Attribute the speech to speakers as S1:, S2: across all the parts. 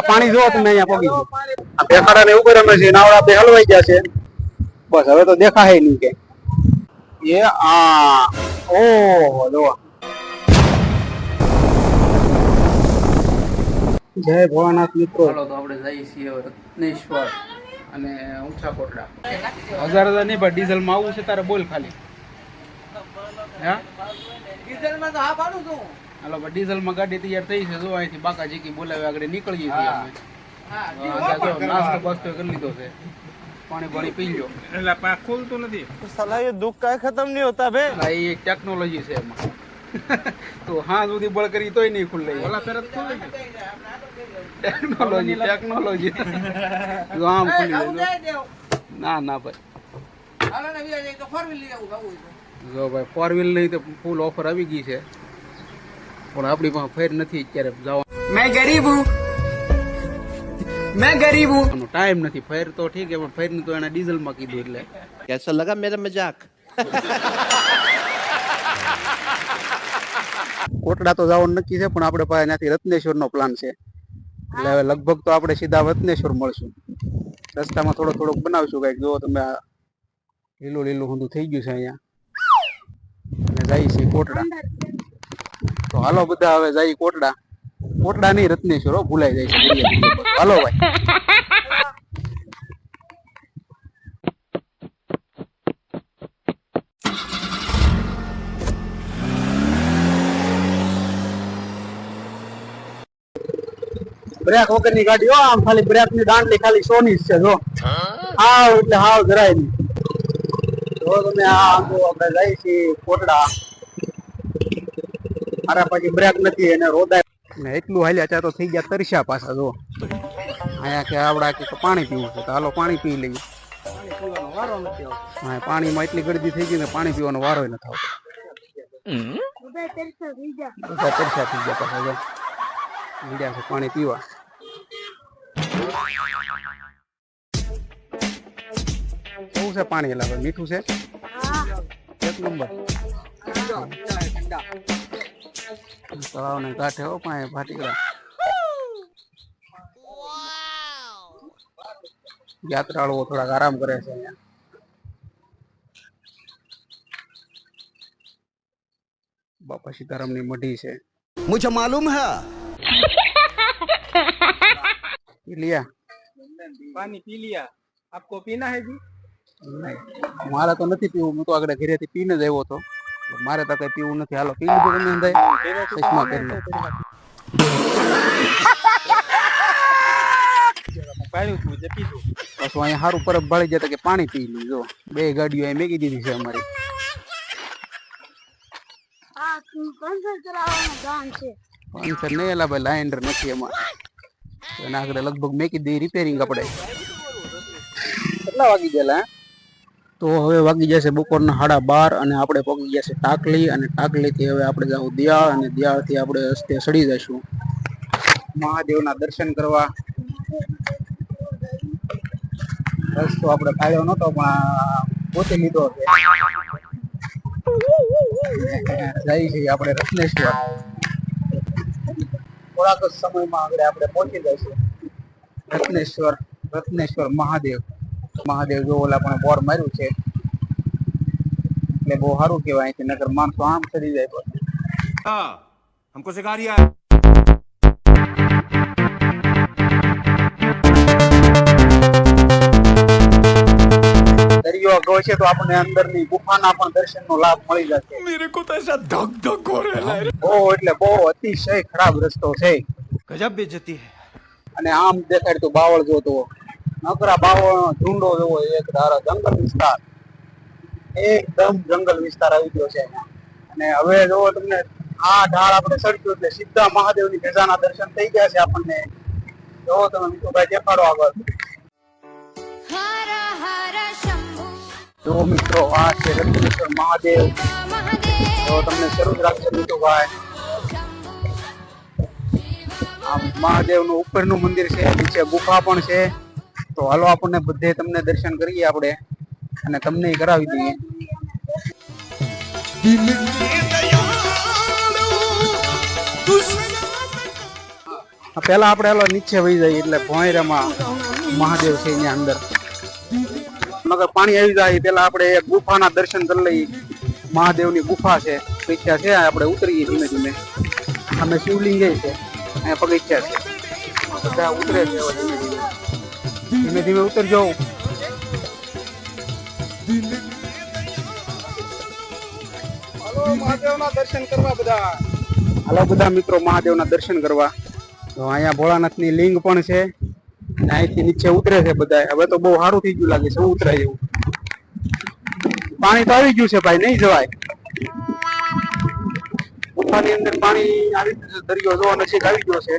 S1: પાણી જો તમે અહીંયા પગી બેખાડા ને ઉપર અમે છે નાવડા બે હલવાઈ ગયા છે બસ હવે તો દેખાય નહીં કે એ આ ઓહો જો જય ભોળાનાથ મિત્રો
S2: ચાલો તો આપણે જઈએ છીએ રત્નેશ્વર અને ઊંચા કોટડા 1000 નહીં પણ ડીઝલ માં આવું છે તારે બોલ ખાલી હા ડીઝલ માં તો હા પાડું છું હાલો ડીઝલ માં ગાડી તૈયાર થઈ છે જો અહીંથી બાકાજી કી બોલાવે આગળ નીકળીએ છીએ અમે હા નાસ્તો બાસ્તો કરી લીધો છે પાણી પાણી પી લ્યો એટલે પા ખુલતું નથી સાલા એ દુઃખ કાય ખતમ નહીં હોતા બે આ એક ટેકનોલોજી છે એમાં તો હા સુધી બળ કરી તોય નહીં ખુલે ઓલા ફેરત ખુલે ટેકનોલોજી જો આમ ખુલી જાય ના ના ભાઈ હાલો ને વિયા તો 4 વ્હીલ લઈ આવું જો ભાઈ 4 વ્હીલ નહીં તો ફૂલ ઓફર આવી ગઈ છે પણ આપણી પાસે ફેર નથી અત્યારે જવા मैं गरीब हूँ टाइम नहीं फेर तो ठीक है पर फेर नहीं तो एना डीजल में कीधुं એટલે कैसा लगा मेरा मजाक
S1: કોટડા તો જવાનું નક્કી છે પણ આપણે પાસે ત્યાંથી રત્નેશ્વર નો પ્લાન છે એટલે હવે લગભગ તો આપણે સીધા રત્નેશ્વર મળશું રસ્તામાં થોડો થોડોક બનાવશું કઈક જો તમે આ લીલું લીલું ઊંધું થઈ ગયું છે અહીંયા અને જઈએ છીએ કોટડા તો હાલો બધા હવે જઈએ કોટડા કોટડા નહીં રત્નેશ્વર ભૂલાઈ જાય છે હાલો ભાઈ બ્રેક વગરની ગાડી આમ ખાલી બ્રેક ની દાંડલી ખાલી સોની છે જો હાવ એટલે હાવ જરાય નહીં જો તમે આ આપણે જઈએ છીએ કોટડા મારા પછી બ્રેક નથી એને રોદાય ને એટલું હાલ્યા ચા તો થઈ ગયા તરસ્યા પાછા જો અહીંયા કે આવડા કે પાણી પીવું છે તો હાલો પાણી પી લઈએ પાણી પીવાનો વારો નથી આવતો હા પાણીમાં એટલી ગળદી થઈ ગઈ ને પાણી પીવાનો વારો નથી આવતો બધા તરસ્યા થઈ ગયા પાછા જો મીડિયા છે પાણી પીવા કેવું છે પાણી એટલે મીઠું છે એક નંબર તળાવ ને કાંઠે હો પાણી ફાટીકડા યાત્રાળુઓ થોડાક આરામ કરે છે અહીંયા બાપા સીતારામ ની મઢી છે
S3: मुझे मालूम है
S1: पी लिया
S2: पानी पी लिया आपको पीना है जी
S1: नहीं मारा तो नहीं पीવું હું તો આગળ ઘરેથી પીને જ આવ્યો તો મારે તો કઈ પીવું નથી હાલો પી લીધું તમે અંદર ચશ્મા પહેરી લો
S2: પાયું તું જે પીધું
S1: બસ અહીંયા સારું પરબ ભાળી જતા કે પાણી પી લીધો બે ગાડીઓ અહીં મેકી દીધી છે અમારી પંચર નહીં એલા ભાઈ લાઇન્ડર નથી એમાં એના આગળ લગભગ મેકી દઈ રિપેરિંગ આપણે કેટલા વાગી ગયેલા તો હવે વાગી જશે બપોરના 12:30 અને આપણે પહોંચી ગયા છે ટાકલી અને ટાકલી થી હવે આપણે જાવ દિયાળ અને દિયાળ થી આપણે રસ્તે સડી જઈશું મહાદેવના દર્શન કરવા રસ્તો આપણે ફાળ્યો નતો પણ પોતે લીધો છે જઈ છીએ આપણે રત્નેશ્વર થોડાક જ સમયમાં આગળ આપણે પહોંચી જઈશું રત્નેશ્વર મહાદેવ જો ઓલા પણ બોર માર્યું છે એટલે બહુ સારું કહેવાય અહીંથી નગર માણસો આમ ચડી જાય
S3: हाँ हमको सिखा रिया
S1: દરિયો ગયો છે તો આપણને અંદરની ગુફાના પણ દર્શનનો લાભ મળી જશે
S3: मेरे को तो ऐसा धक धक हो रहा है
S1: બહુ એટલે બહુ અતિશય ખરાબ રસ્તો છે
S3: गजब बेइज्जती है
S1: અને આમ દેખાય તો બાવળ જોતો નકરા બાવળનો ઝુંડો જોવો એક ધારા જંગલ વિસ્તાર એકદમ જંગલ વિસ્તાર આવી ગયો છે અને હવે જો તમને આ ઢાળ આપણે ચડ્યું એટલે સીધા મહાદેવની ધજાના દર્શન થઈ ગયા છે આપણને જો તમે મિત્રોભાઈ દેખાડો આગળ જો મિત્રો આ છે રત્નેશ્વર મહાદેવ તો તમને શરૂ જ રાખશે મિત્રોભાઈ આ મહાદેવનું ઉપરનું મંદિર છે નીચે ગુફા પણ છે તો હાલો આપણને બધે તમને દર્શન કરીએ આપણે અને તમને કરાવી દઈએ પેલા આપણે હાલો નીચે વહી જાય એટલે ભોંયરામાં મહાદેવ છે એની અંદર મગર પાણી આવી જાય પેલા આપણે એક ગુફાના દર્શન કરી લઈએ. મહાદેવની ગુફા છે, પગથિયા છે, આપણે ઉતરીએ ધીમે ધીમે. અમે શિવલિંગ છે અહીંયા પગથિયા છે, બધા ઉતરે છે હવે ધીમે ધીમે. ધીમે ધીમે ઉતરજો. હાલો મહાદેવના દર્શન કરવા બધા. હાલો બધા મિત્રો મહાદેવના દર્શન કરવા. તો અહીંયા ભોળાનાથની લિંગ પણ છે. અહીંથી નીચે ઉતરે છે બધા. હવે તો બહુ સારું થઈ ગયું લાગે છે ઉતરાય એવું. પાણી તો આવી ગયું છે ભાઈ, નહીં જવાય. ગુફાની અંદર પાણી આવી ગયું છે. દરિયો જોવા નજીક આવી ગયો છે.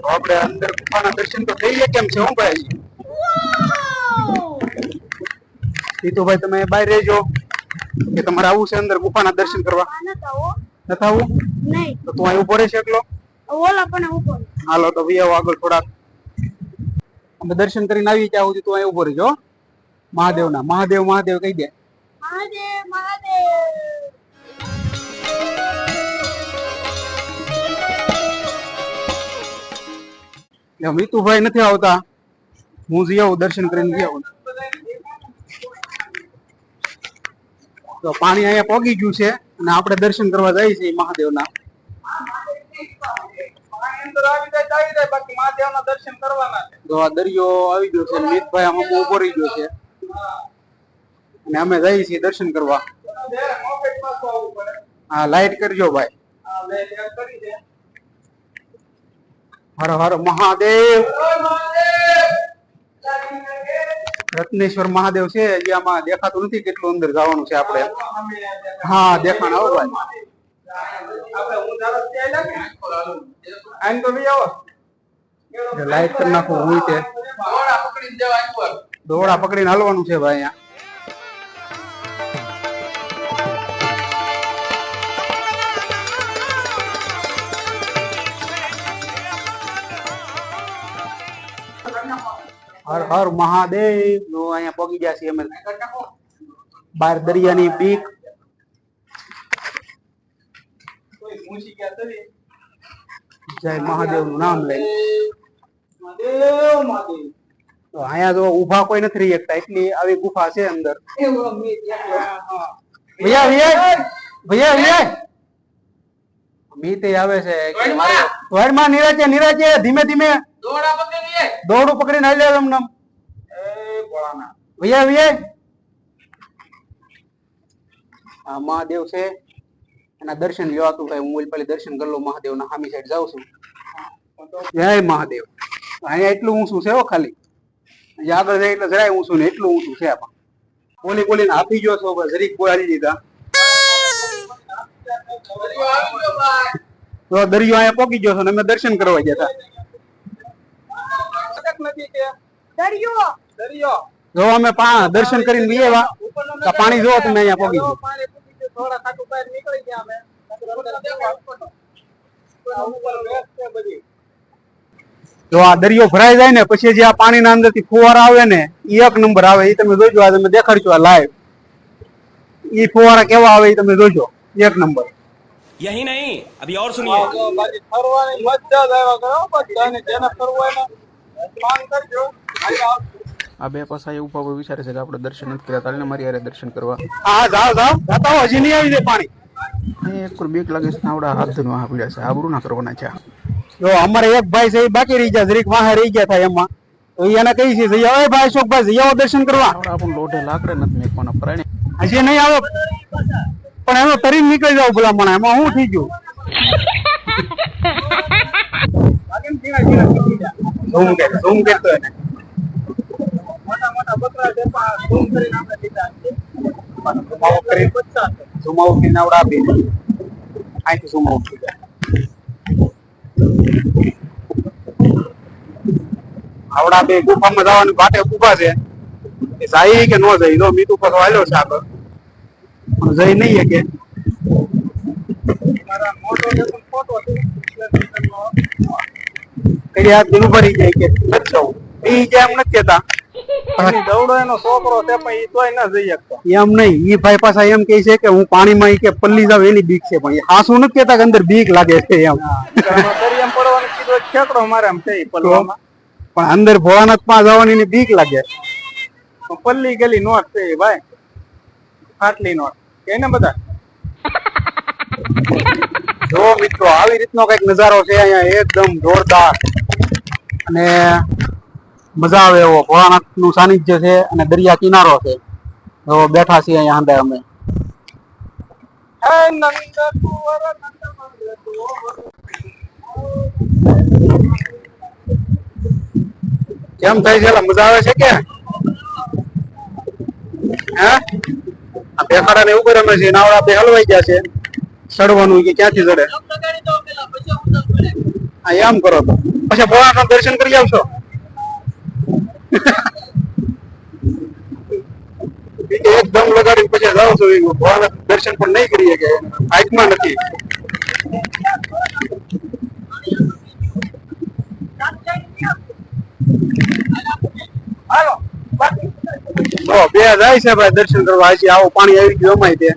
S1: તો આપણે અંદર ગુફાના દર્શન તો થઈ ગયા કેમ છે હું ભાઈ? જીતુભાઈ તમે બહાર રહેજો કે તમારે આવું છે અંદર ગુફાના દર્શન કરવા? નથી આવું? તો તું અહીં ઉભો રહેશે એકલો? હાલો તો વી આવો આગળ થોડાક. અમે દર્શન કરીને આવી ત્યાં સુધી તું અહીં ઉભો રહેજો. મહાદેવના મહાદેવ મહાદેવ કહી દે. મીતુભાઈ નથી આવતા, હું જઈ આવું દર્શન કરીને જઈ આવું. તો પાણી અહીંયા પોગી ગયું છે અને આપણે દર્શન કરવા જઈએ છીએ મહાદેવના. તો આ દરિયો આવી ગયો છે. મિતભાઈ આમ ઉભો રહી ગયો છે અને અમે જઈએ છીએ દર્શન કરવા. હા લાઈટ કરજો ભાઈ. હર હર મહાદેવ. રત્નેશ્વર મહાદેવ છે જે આમાં દેખાતું નથી કેટલું અંદર જવાનું છે આપણે. હા દેખાણ આવો ભાઈ. લાઈટ કરી નાખો. હું તે દોડા પકડીને હાલવાનું છે ભાઈ. અહીંયા હર હર મહાદેવ. નો અહીંયા પગી ગયા છીએ અમે બાર દરિયાની બીક. જય મહાદેવ નું નામ લઈ. તો અહીંયા જો ઉભા કોઈ નથી રહી શકતા એટલી આવી ગુફા છે અંદર. ભૈયા ભૈયા ભૈયા ભૈયા મીતે આવે છે. વારમાં નિરાજે નિરાજે ધીમે ધીમે દોડું પકડીને આવી જાય એમને. ભૈયા ભૈયા આ મહાદેવ છે એના દર્શન લેવાતું ભાઈ. હું પેલી દર્શન કરી લઉં મહાદેવ ના સામી સાઈડ જાઉં છું. જય મહાદેવ. અહીંયા એટલું ઊંચું છે ખાલી. આગળ જાય એટલે જરાય ઊંચું ને એટલું ઊંચું છે. આમાં બોલી બોલીને આપી ગયો છો જરીક બોલાવી દીધા. તો દરિયો અહીંયા પોકી ગયો છો ને અમે દર્શન કરવા ગયા હતા. જો અમે દર્શન કરીને ગયા પાણી જોવો તમે અહીંયા પોકી ગયો. જો આ દરિયો ભરાઈ જાય ને પછી જે આ પાણીના અંદર થી ફુવારા આવે ને એ એક નંબર આવે. એ તમે જોજો. આ તમે દેખાડજો આ લાઈવ. એ ફુવારા કેવા આવે એ તમે જોજો. એક નંબર.
S3: यही नहीं अभी और सुनिए.
S2: આ બે પાસા એવું ઉભા વિચારે છે કે આપણે દર્શન નથી કર્યા, તારે મારી હારે દર્શન કરવા.
S1: હા જાવ જાવ જાતા હો. હજી નહીં આવી જાય પાણી.
S2: એક બીક લાગે છે. આવડા હાથ ધોવા પડ્યા છે. આબરૂ ના કરવાના છે.
S1: જો અમારે એક ભાઈ છે એ બાકી રહી ગયા, જરીક વાહે રહી ગયા થાય એમાં. તો એને કઈ છે જઈ આવે ભાઈ અશોકભાઈ જઈ આવો દર્શન કરવા.
S2: આપણને લોઢે લાકડે નથી મેકવાના પ્રાણી.
S1: હજી નહીં આવે પણ એનો તરી નીકળી જાવ ભલા મને. એમાં શું થઈ ગયું? ઝૂમ કરતો એને મોટા મોટા બકરા છે ઝૂમ કરીને આપણે દીધા છે. ઝૂમ આઉટ કરીને આવડા આપી અહીંથી ઝૂમ આઉટ થઈ જાય. આવડા બે ગુફામાં જવાની વાટે ઉભા છે. એ જાય કે ન જાય? જો મીઠું પાછો હાલ્યો છે આગળ પણ જઈ નહીં કે કઈ હાથ દિલ ભરી જાય કે નથી જવું. એ એમ નથી કેતા
S2: દવડો એનો છોકરો છે પણ ઈ તોય ન જઈ શકતો.
S1: એમ નહીં, ઈ ભાઈ પાછા એમ કહે છે કે હું પાણીમાં ઈ કે પલ્લી જાવ એની બીક છે, પણ હાસું નથી કેતા કે અંદર બીક લાગે છે એમ.
S2: દરિયામાં પડવાનું કીધું એટલે ઠેકડો મારે આમ છે ઈ પલવામાં.
S1: પણ અંદર ભોળાનાથ માં જવાની ની બીક લાગે.
S2: પલ્લી ગેલી નોટ છે ઈ ભાઈ, આટલી નોટ કે ને બધા.
S1: જો મિત્રો આવી રીતનો કઈક નજારો છે અહીંયા, એકદમ જોરદાર અને મજા આવે એવો. ભોળાનાથ નું સાનિધ્ય છે અને દરિયા કિનારો છે. તો બેઠા છીએ અહીંયા અંદર અમે.
S2: હે નંદ કુંવર નંદ
S1: કેમ થાય છે? મજા આવે છે કે હે? આ બેખાડા ને એવું કરે અમે છે, નાવડા બે હલવાઈ ગયા છે. ચડવાનું કે ક્યાંથી ચડે? હા એમ કરો તો પછી ભોળાનાથ દર્શન કરી આવશો. એકદમ લગાડી પછી જાવ છો, ભોળાનાથ દર્શન પણ નહીં કરીએ કે હાઈટમાં નથી. બે જાય છે ભાઈ દર્શન કરવા. હજી આવો પાણી આવી ગયું અમાય તે.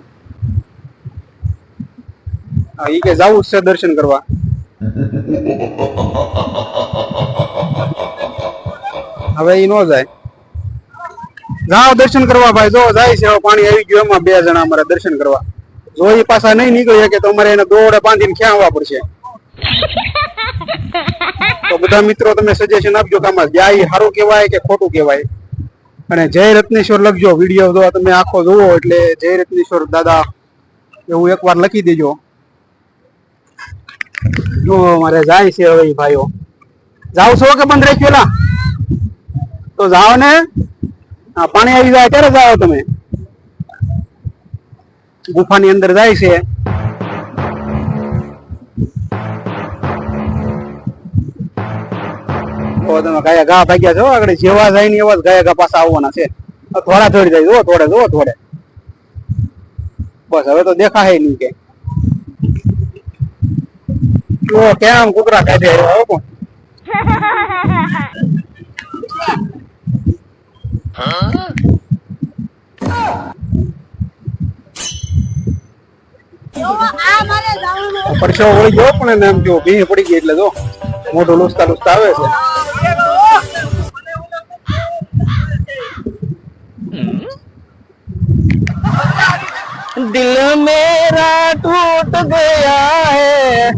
S1: ઈ કે જવું જ છે દર્શન કરવા. હવે ઈ નો જાય. જાઓ દર્શન કરવા ભાઈ. જો જાય છે પાણી આવી ગયું એમાં. બે જણા અમારે દર્શન કરવા. જો એ પાછા નહીં નીકળી શકે તો અમારે એને દોડે બાંધીને ખેંચવા પડશે. તો બધા મિત્રો તમે સજેશન આપજો કે આમાં જાય સારું કેવાય કે ખોટું કેવાય. અને જય રત્નેશ્વર લખજો વિડીયો. જો તમે આખો જોવો એટલે જય રત્નેશ્વર દાદા એવું એકવાર લખી દેજો. જો મારે જાય છે હવે ભાઈઓ. જાવ છો કે બંધ રાખ્યો? તો જાઓ ને. પાણી આવી જાય ત્યારે જાઓ તમે. ગુફાની અંદર જાય છે. તમે ગાયા ઘા ભાગ્યા છો આગળ. જેવા જાય ને એવા ગાયા ઘા પાછા આવવાના છે. થોડા થોડી જાય. જો થોડે જો થોડે. બસ હવે તો દેખાય નહીં કે કેમ કૂતરા કાઢે. પરસો વળી ગયો પણ એને એમ જો ભીંગ પડી ગઈ એટલે જો મોઢું લૂસતા લૂસતા આવે છે.
S2: दिल मेरा टूट गया है,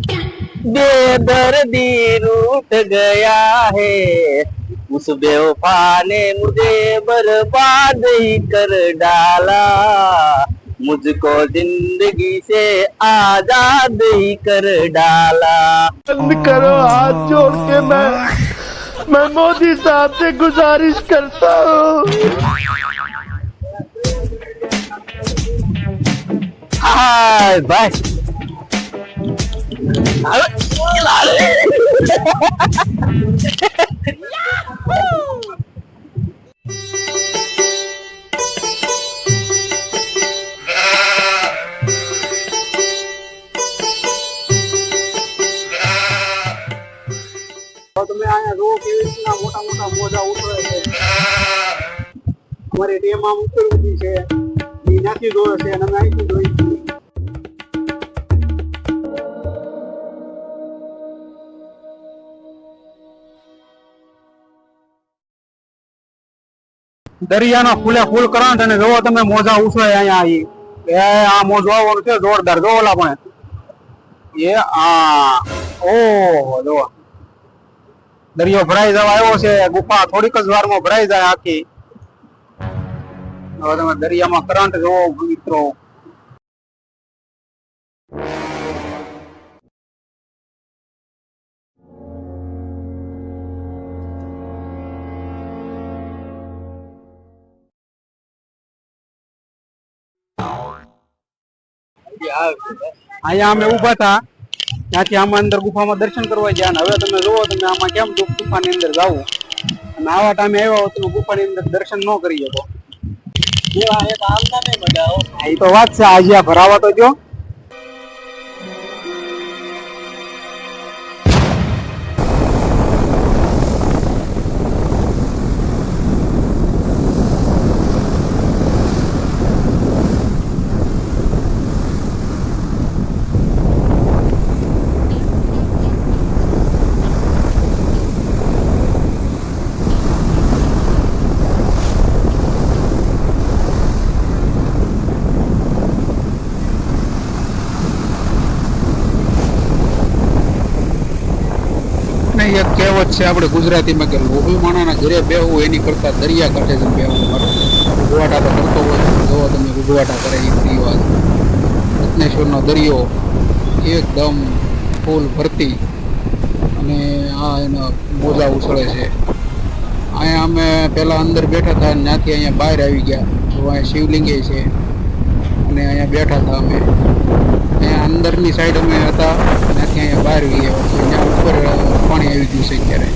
S2: बेदर्दी रूठ गया है, उस बेवफा ने मुझे बर्बाद ही कर डाला, मुझको जिंदगी से आजाद ही कर डाला.
S4: बंद करो हाथ जोड़ के मैं मोदी साहब से गुजारिश करता हूँ.
S2: हाय भाई
S1: તમે અહીંયા જો કેવી રીતના મોટા મોટા મોજા ઉતરે છે. અમારી ટેમ આમ ઉતરવી છે. એ નાખી દોરે છે અને અમે અહીંથી જોઈ છીએ. દરિયાનો ફૂલે ફૂલ કરંટ અને જોવો તમે મોજા ઉછળે અહીંયા. આ મોજો આવવાનું છે જોરદાર. જો ઓલા પણ એ આ ઓહો જો દરિયો ભરાઈ જવા આવ્યો છે. ગુફા થોડીક જ વારમાં ભરાઈ જાય આખી. હવે તમે દરિયામાં કરંટ જોવો મિત્રો. અહીંયા અમે ઉભા હતા ત્યાંથી આમાં અંદર ગુફામાં દર્શન કરવા ગયા. ને હવે તમે જોવો તમે આમાં કેમ ગુફાની અંદર જાવું. અને આવા ટાઈમે આવ્યા હો તમે ગુફાની અંદર દર્શન ન કરી શકો. એ તો વાત છે. આજે આ ભરાવા તો જો એક કહેવત છે આપણે ગુજરાતીમાં કે લોભી માણાના ઘરે બેહવું એની કરતા દરિયા કાંઠે જ બેહવું મારું. ઉગવાટા તો કરતો હોય જો તમે ઉગવાટા કરે એ રિવાજ. રત્નેશ્વરનો દરિયો એકદમ ફૂલ ભરતી અને આ એના મોજા ઉછળે છે. અહીંયા અમે પહેલા અંદર બેઠા હતા અને ત્યાંથી અહીંયા બહાર આવી ગયા. તો અહીંયા શિવલિંગે છે અને અહીંયા બેઠા હતા અમે. અહીંયા અંદરની સાઈડ અમે હતા ત્યાંથી અહીંયા બહાર આવી ગયા પછી અહીંયા ઉપર પાણી આવી ગયું છે અત્યારે.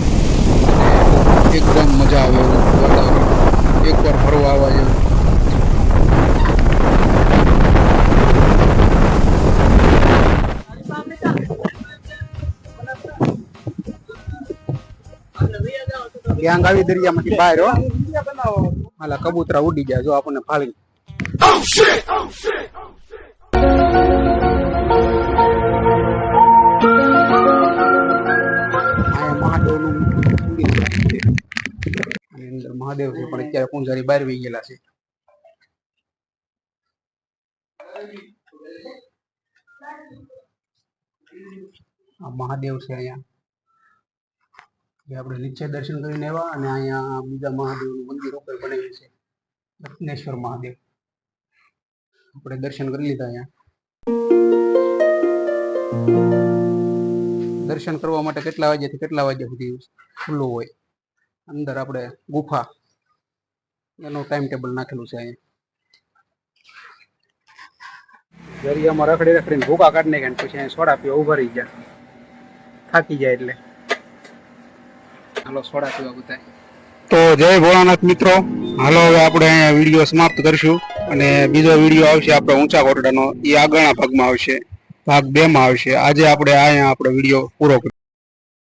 S1: એકદમ મજા આવે એવું વાતાવરણ, એકવાર ફરવા આવવા જેવું. ગેંગ આવી દરિયામાંથી બહાર હો. હાલા કબૂતરા ઉડી ગયા જો આપણને ફાળી. મહાદેવનું મંદિર છે આની અંદર મહાદેવ છે પણ અત્યારે પૂંજારી બહાર વહી ગયેલા છે. આ મહાદેવ છે અહીંયા જે આપણે નીચે દર્શન કરીને આવ્યા અને અહીંયા બીજા મહાદેવનું મંદિર ઉપર બનાવ્યું છે રત્નેશ્વર મહાદેવ. આપણે દર્શન કરી લીધા. અહીંયા દર્શન કરવા માટે કેટલા વાગ્યાથી કેટલા વાગ્યા સુધી ખુલ્લું હોય? અંદર આપણે ગુફા એનું ટાઈમ ટેબલ નાખેલું છે અહીંયા. દરિયામાં રખડી રખડીને ભૂકા કાઢી નાખ્યા પછી અહીંયા સોડા પીવા ઉભા રહી ગયા થાકી જાય એટલે. હાલો સોડા પીવા બધા. તો જય ભોળાનાથ મિત્રો, હાલો હવે આપણે અહીંયા વિડીયો સમાપ્ત કરશું અને બીજો વિડીયો આવશે આપણે ઊંચા કોટડાનો, એ આગળના ભાગમાં આવશે, ભાગ 2 માં આવશે. આજે આપણે અહીંયા આપણો વિડીયો પૂરો કરીશું.